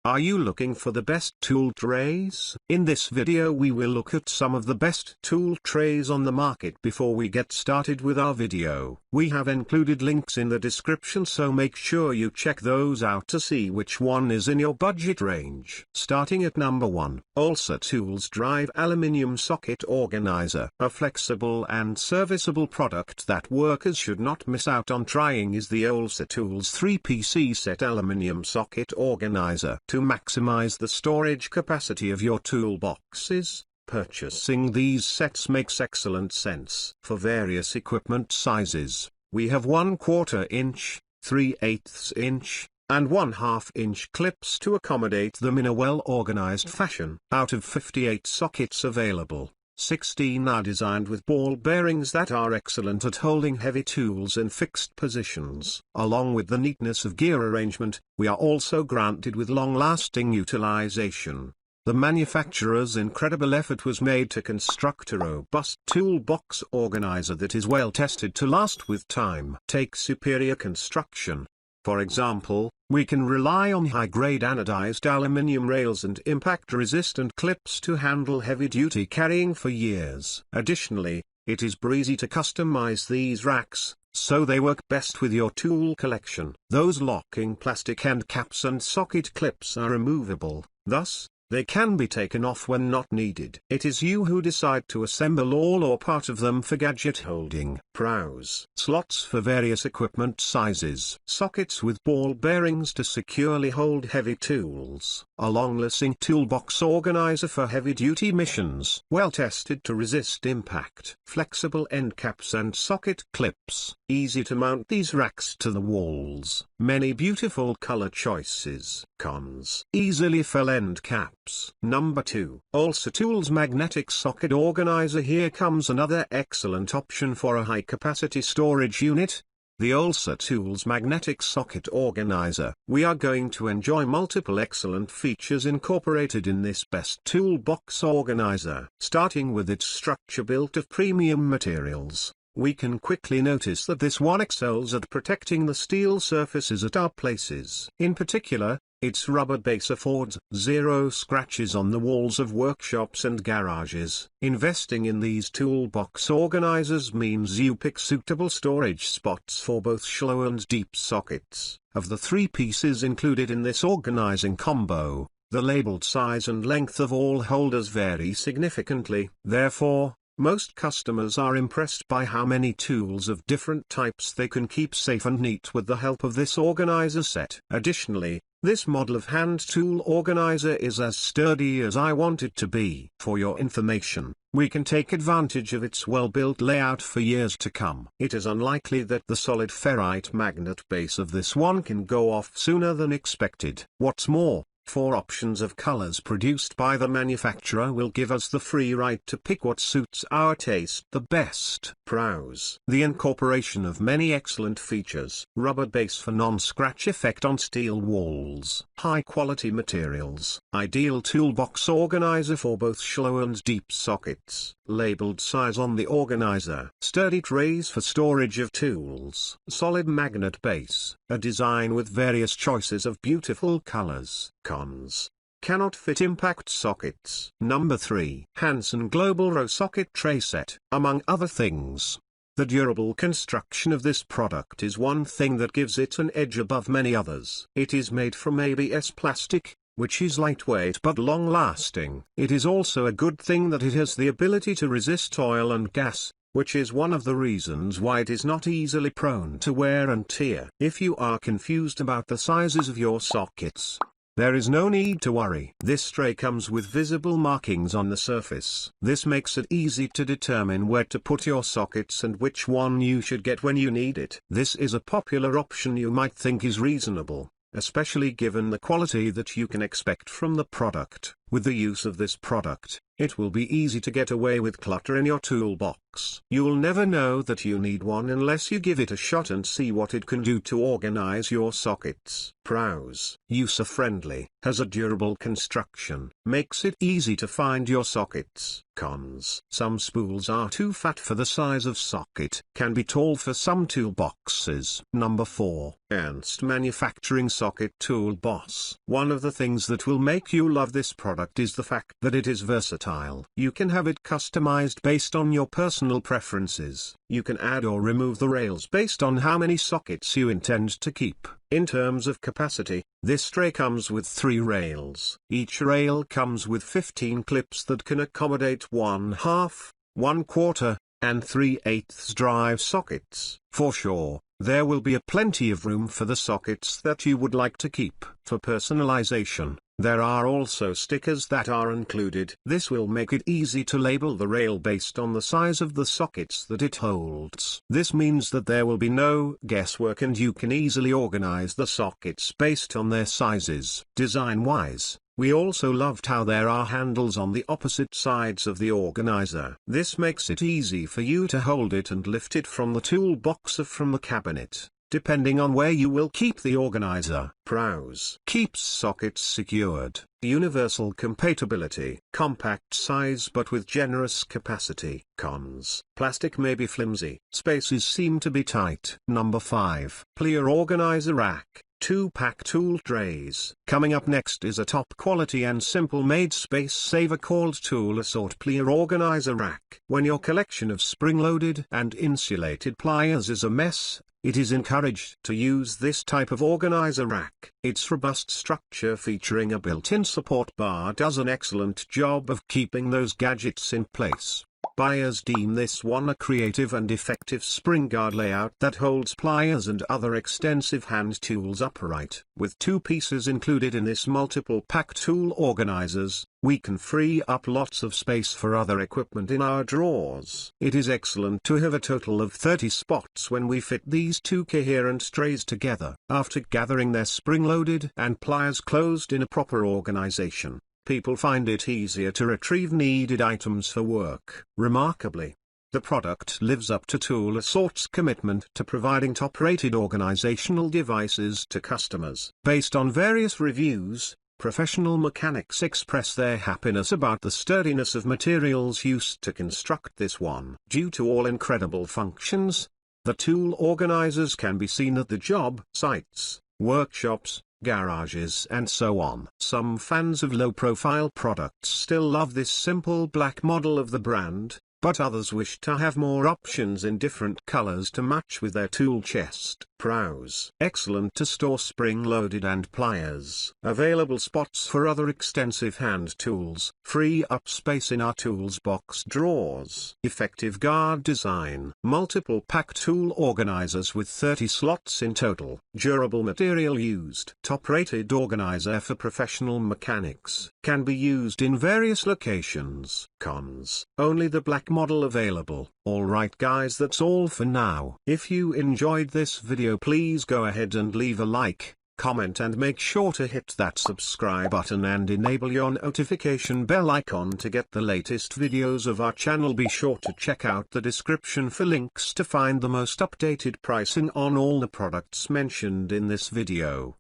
Are you looking for the best tool trays? In this video we will look at some of the best tool trays on the market. Before we get started with our video, we have included links in the description, so make sure you check those out to see which one is in your budget range. Starting at number 1, Olsa Tools Drive Aluminium Socket Organizer. A flexible and serviceable product that workers should not miss out on trying is the Olsa Tools 3PC Set Aluminium Socket Organizer. To maximize the storage capacity of your toolboxes, purchasing these sets makes excellent sense. For various equipment sizes, we have 1/4 inch, 3/8 inch, and 1/2 inch clips to accommodate them in a well-organized fashion. Out of 58 sockets available, 16 are designed with ball bearings that are excellent at holding heavy tools in fixed positions. Along with the neatness of gear arrangement, we are also granted with long-lasting utilization. The manufacturer's incredible effort was made to construct a robust toolbox organizer that is well tested to last with time. Take superior construction. For example, we can rely on high-grade anodized aluminium rails and impact-resistant clips to handle heavy-duty carrying for years. Additionally, it is breezy to customize these racks, so they work best with your tool collection. Those locking plastic end caps and socket clips are removable, thus, they can be taken off when not needed. It is you who decide to assemble all or part of them for gadget holding. Browse. Slots for various equipment sizes. Sockets with ball bearings to securely hold heavy tools. A long-lasting toolbox organizer for heavy-duty missions. Well tested to resist impact. Flexible end caps and socket clips. Easy to mount these racks to the walls. Many beautiful color choices. Cons. Easily fill end caps. Number 2. Olsa Tools Magnetic Socket Organizer. Here comes another excellent option for a high-capacity storage unit. The Olsa Tools Magnetic Socket Organizer. We are going to enjoy multiple excellent features incorporated in this best toolbox organizer. Starting with its structure built of premium materials, we can quickly notice that this one excels at protecting the steel surfaces at our places. In particular, its rubber base affords zero scratches on the walls of workshops and garages. Investing in these toolbox organizers means you pick suitable storage spots for both shallow and deep sockets. Of the 3 pieces included in this organizing combo, the labeled size and length of all holders vary significantly. Therefore, most customers are impressed by how many tools of different types they can keep safe and neat with the help of this organizer set. Additionally, this model of hand tool organizer is as sturdy as I want it to be. For your information, we can take advantage of its well-built layout for years to come. It is unlikely that the solid ferrite magnet base of this one can go off sooner than expected. What's more, 4 options of colors produced by the manufacturer will give us the free right to pick what suits our taste the best. Browse. The incorporation of many excellent features. Rubber base for non-scratch effect on steel walls. High-quality materials. Ideal toolbox organizer for both shallow and deep sockets. Labeled size on the organizer. Sturdy trays for storage of tools. Solid magnet base. A design with various choices of beautiful colors. Cons. Cannot fit impact sockets. Number 3. Hansen Global Row Socket Tray Set. Among other things, the durable construction of this product is one thing that gives it an edge above many others. It is made from ABS plastic, which is lightweight but long-lasting. It is also a good thing that it has the ability to resist oil and gas, which is one of the reasons why it is not easily prone to wear and tear. If you are confused about the sizes of your sockets, there is no need to worry. This tray comes with visible markings on the surface. This makes it easy to determine where to put your sockets and which one you should get when you need it. This is a popular option you might think is reasonable, especially given the quality that you can expect from the product. With the use of this product, it will be easy to get away with clutter in your toolbox. You'll never know that you need one unless you give it a shot and see what it can do to organize your sockets. Pros: user-friendly, has a durable construction, makes it easy to find your sockets. Cons: some spools are too fat for the size of socket, can be tall for some toolboxes. Number 4. Ernst Manufacturing Socket Tool Boss. One of the things that will make you love this product is the fact that it is versatile. You can have it customized based on your personal preferences. You can add or remove the rails based on how many sockets you intend to keep. In terms of capacity, this tray comes with 3 rails. Each rail comes with 15 clips that can accommodate 1/2, 1/4, and 3/8 drive sockets. For sure, there will be plenty of room for the sockets that you would like to keep. For personalization, there are also stickers that are included. This will make it easy to label the rail based on the size of the sockets that it holds. This means that there will be no guesswork and you can easily organize the sockets based on their sizes. Design-wise, we also loved how there are handles on the opposite sides of the organizer. This makes it easy for you to hold it and lift it from the toolbox or from the cabinet, depending on where you will keep the organizer. Pros: keeps sockets secured. Universal compatibility. Compact size but with generous capacity. Cons: plastic may be flimsy. Spaces seem to be tight. Number 5. Plier Organizer Rack. 2-pack tool trays. Coming up next is a top quality and simple made space saver called TOOLUXE Plier Organizer Rack. When your collection of spring-loaded and insulated pliers is a mess, it is encouraged to use this type of organizer rack. Its robust structure featuring a built-in support bar does an excellent job of keeping those gadgets in place. Buyers deem this one a creative and effective spring guard layout that holds pliers and other extensive hand tools upright. With 2 pieces included in this multiple pack tool organizers, we can free up lots of space for other equipment in our drawers. It is excellent to have a total of 30 spots when we fit these 2 coherent trays together. After gathering their spring-loaded and pliers closed in a proper organization, people find it easier to retrieve needed items for work. Remarkably, the product lives up to TOOLUXE's commitment to providing top-rated organizational devices to customers. Based on various reviews, professional mechanics express their happiness about the sturdiness of materials used to construct this one. Due to all incredible functions, the tool organizers can be seen at the job sites, workshops, garages and so on. Some fans of low-profile products still love this simple black model of the brand, but others wish to have more options in different colors to match with their tool chest. Pros: excellent to store spring-loaded and pliers. Available spots for other extensive hand tools. Free up space in our tools box drawers. Effective guard design. Multiple pack tool organizers with 30 slots in total. Durable material used. Top-rated organizer for professional mechanics. Can be used in various locations. Cons: only the black model available. Alright guys, that's all for now. If you enjoyed this video, please go ahead and leave a like, comment and make sure to hit that subscribe button and enable your notification bell icon to get the latest videos of our channel. Be sure to check out the description for links to find the most updated pricing on all the products mentioned in this video.